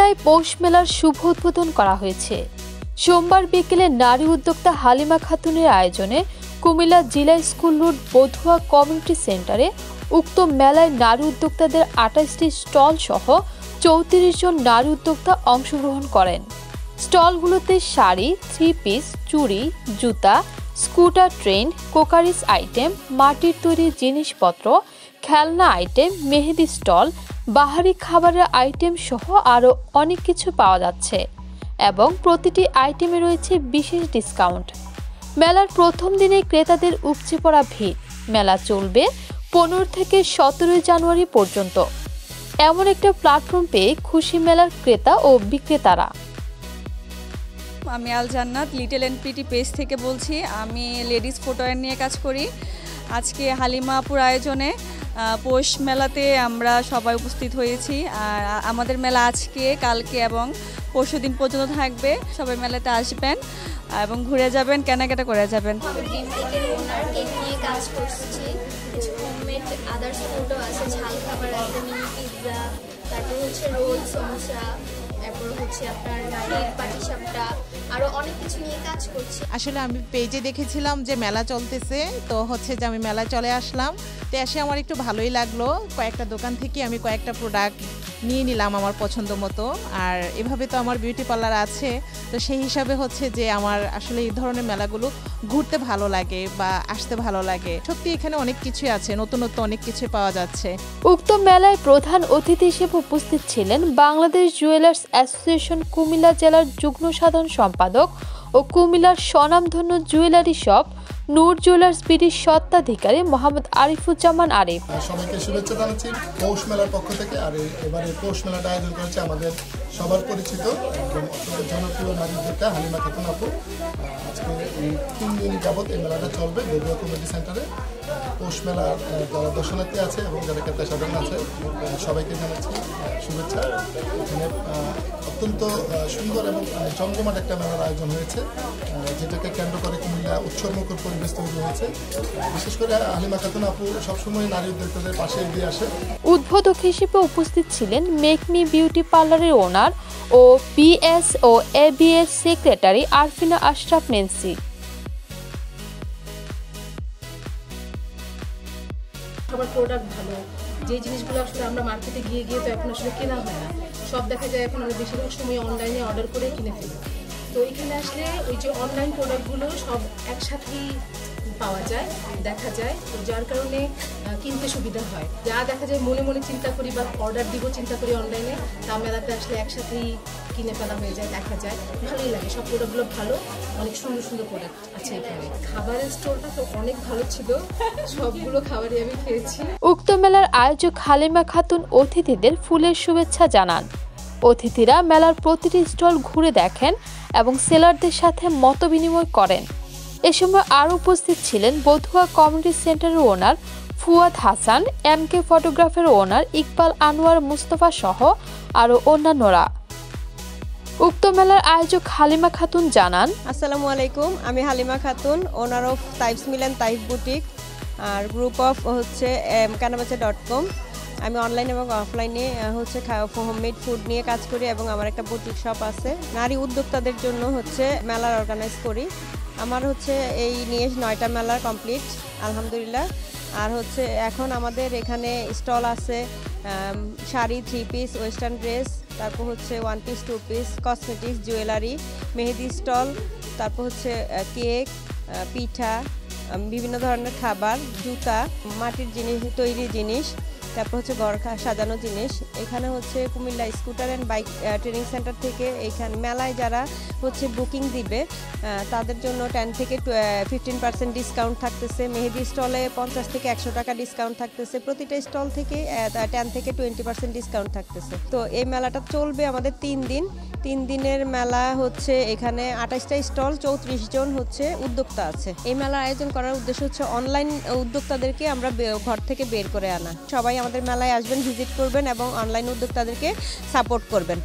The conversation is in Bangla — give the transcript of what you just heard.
কুমিল্লায় পৌষ মেলার শুভ উদ্বোধন করা হয়েছে। সোমবার বিকেলে নারী উদ্যোক্তা হালিমা খাতুনের আয়োজনে কুমিল্লা জিলা স্কুল রোড বধুয়া কমিউনিটি সেন্টারে উক্ত মেলায় নারী উদ্যোক্তাদের ২৮টি স্টল সহ ৩৪ জন নারী উদ্যোক্তা অংশগ্রহণ করেন। স্টলগুলোতে শাড়ি, 3 পিস, চুড়ি, জুতা, স্কুটার, ট্রেন, কোকারিস আইটেম, মাটির তৈরি জিনিসপত্র, খেলনা আইটেম, মেহেদি স্টল, বাহারি খাবারের আইটেম সহ আরও অনেক কিছু পাওয়া যাচ্ছে এবং প্রতিটি আইটেমে রয়েছে বিশেষ ডিসকাউন্ট। মেলার প্রথম দিনে ক্রেতাদের উপচে পড়া ভিড়। মেলা চলবে 15 থেকে 17 জানুয়ারি পর্যন্ত। এমন একটা প্ল্যাটফর্ম পেয়ে খুশি মেলার ক্রেতা ও বিক্রেতারা। আমি আল জান্নাত লিটল এন্ড প্রিটি পেজ থেকে বলছি। আমি লেডিস ফুটওয়্যার নিয়ে কাজ করি। আজকে হালিমা আপুর আয়োজনে পৌষ মেলাতে আমরা সবাই উপস্থিত হয়েছি। আর আমাদের মেলা আজকে, কালকে এবং পরশুদিন পর্যন্ত থাকবে। সবাই মেলাতে আসবেন এবং ঘুরে যাবেন, কেনাকাটা করে যাবেন। কাজ করছি, হোমমেড আদার্স ফুডও আছে, ঝাল খাবার আছে, মিনি পিৎজা, তারপর হচ্ছে রোল, সমোসা, তারপর হচ্ছে আপনার নারীর পাটিসাপটা, আরো অনেক কিছু নিয়ে কাজ করছি। আসলে আমি পেজে দেখেছিলাম যে মেলা চলতেছে, তো হচ্ছে যে আমি মেলায় চলে আসলাম। তো এসে আমার একটু ভালোই লাগলো। কয়েকটা দোকান থেকে আমি কয়েকটা প্রোডাক্ট নিয়ে নিলাম আমার পছন্দ মতো। আর এভাবে তো আমার বিউটি পার্লার আছে, তো সেই হিসাবে হচ্ছে যে আমার আসলে এই ধরনের মেলাগুলো ঘুরতে ভালো লাগে বা আসতে ভালো লাগে। সত্যি এখানে অনেক কিছুই আছে, নতুনত্ব অনেক কিছু পাওয়া যাচ্ছে। উক্ত মেলায় প্রধান অতিথি হিসেবে উপস্থিত ছিলেন বাংলাদেশ জুয়েলার্স অ্যাসোসিয়েশন কুমিল্লা জেলার যুগ্ম সাধারণ সম্পাদক ও কুমিল্লার স্বনামধন্য জুয়েলারি শপ নূর জুয়েলার্স বিডির স্বত্বাধিকারী মোহাম্মদ আরিফুজ্জামান আরিফ। সবাইকে শুভেচ্ছা জানাচ্ছি পৌষ মেলার পক্ষ থেকে। আর এবারে পৌষ মেলাটা আয়োজন করেছে আমাদের সবার পরিচিত একদম জনপ্রিয় নারী উদ্যোক্তা হালিমা খাতুন আপু। আজকে এই 3 দিন যাবৎ এই মেলাটা চলবে বধুয়া কমিউনিটি সেন্টারে। পৌষ মেলার যারা দর্শনার্থী আছে এবং যারা ক্রেতা সাধারণ আছে সবাইকে জানাচ্ছি শুভেচ্ছা। এখানে অত্যন্ত সুন্দর এবং জমজমাট একটা মেলার আয়োজন হয়েছে, যেটাকে কেন্দ্র করে কুমিল্লা উৎসবমুখর পরিবেশ তৈরি হয়েছে। বিশেষ করে হালিমা খাতুন আপু সবসময় নারী উদ্যোক্তাদের পাশে এগিয়ে আসে। উদ্বোধক হিসেবে উপস্থিত ছিলেন মেকমি বিউটি পার্লারের ওনার ও বিএস ও ABS secretary Arfina Ashraf Nancy. সবার প্রোডাক্ট ভালো, যে জিনিসগুলো আসলে আমরা মার্কেটে গিয়ে তো এখন আসলে কেনা হয় না, সব দেখা যায় এখন আমরা বেশিরভাগ সময় অনলাইনে অর্ডার করে কিনে ফেলি। তো এখানে আসলে ওই যে অনলাইন প্রোডাক্টগুলো সব একসাথেই পাওয়া যায়, দেখা যায়, তো যার কারণে কিনতে সুবিধা হয়। যা দেখা যায় মনে মনে চিন্তা করি বা অর্ডার দিব চিন্তা করি অনলাইনে, তা মেলাতে আসলে একসাথেই কিনে ফেলা হয়ে যায়, দেখা যায়, ভালোই লাগে। সব প্রোডাক্টগুলো ভালো, অনেক সুন্দর সুন্দর প্রোডাক্ট আছে এখানে। খাবারের স্টোরটা তো অনেক ভালো ছিল, সবগুলো খাবারই আমি খেয়েছি। উক্ত মেলার আয়োজক হালিমা খাতুন অতিথিদের ফুলের শুভেচ্ছা জানান। অতিথিরা মেলার প্রতিটি স্টল ঘুরে দেখেন এবং সেলারদের সাথে মত বিনিময় করেন। এ সময় আরও উপস্থিত ছিলেন বধুয়া কমিউনিটি সেন্টারের ওনার ফুয়াদ হাসান, এমকে ফটোগ্রাফের ওনার ইকবাল আনোয়ার মুস্তফা সহ আরও অন্যান্যরা। উক্ত মেলার আয়োজক হালিমা খাতুন জানান, আসসালামু আলাইকুম, আমি Halima Khatun, owner of Taifs mill and Taif boutique আর গ্রুপ অফ হচ্ছে mkanabacha.com। আমি অনলাইন এবং অফলাইনে হচ্ছে হোমমেড ফুড নিয়ে কাজ করি এবং আমার একটা বুটিক শপ আছে। নারী উদ্যোক্তাদের জন্য হচ্ছে মেলার অর্গানাইজ করি। আমার হচ্ছে এই নিয়ে 9টা মেলার কমপ্লিট আলহামদুলিল্লাহ। আর হচ্ছে এখন আমাদের এখানে স্টল আছে শাড়ি, 3 পিস, ওয়েস্টার্ন ড্রেস, তারপর হচ্ছে 1 পিস, 2 পিস, কসমেটিক্স, জুয়েলারি, মেহেদি স্টল, তারপর হচ্ছে কেক, পিঠা, বিভিন্ন ধরনের খাবার, জুতা, মাটির জিনিস, তৈরি জিনিস, তারপর হচ্ছে ঘর সাজানো জিনিস। এখানে হচ্ছে Comilla scooter and bike training centre থেকে এইখানে মেলায় যারা হচ্ছে বুকিং দিবে তাদের জন্য 10 থেকে 15% ডিসকাউন্ট থাকতেছে। মেহেদি স্টলে 50 থেকে 100 টাকা ডিসকাউন্ট থাকতেছে। প্রতিটা স্টল থেকে 10 থেকে 20% ডিসকাউন্ট থাকতেছে। তো এই মেলাটা চলবে আমাদের 3 দিন। 3 দিনের মেলা হচ্ছে এখানে 28টা স্টল, 34 জন হচ্ছে উদ্যোক্তা আছে। এই মেলার আয়োজন করার উদ্দেশ্য হচ্ছে অনলাইন উদ্যোক্তাদেরকে আমরা ঘর থেকে বের করে আনা। সবাই আমাদের মেলায় আসবেন, ভিজিট করবেন এবং অনলাইন উদ্যোক্তাদেরকে সাপোর্ট করবেন।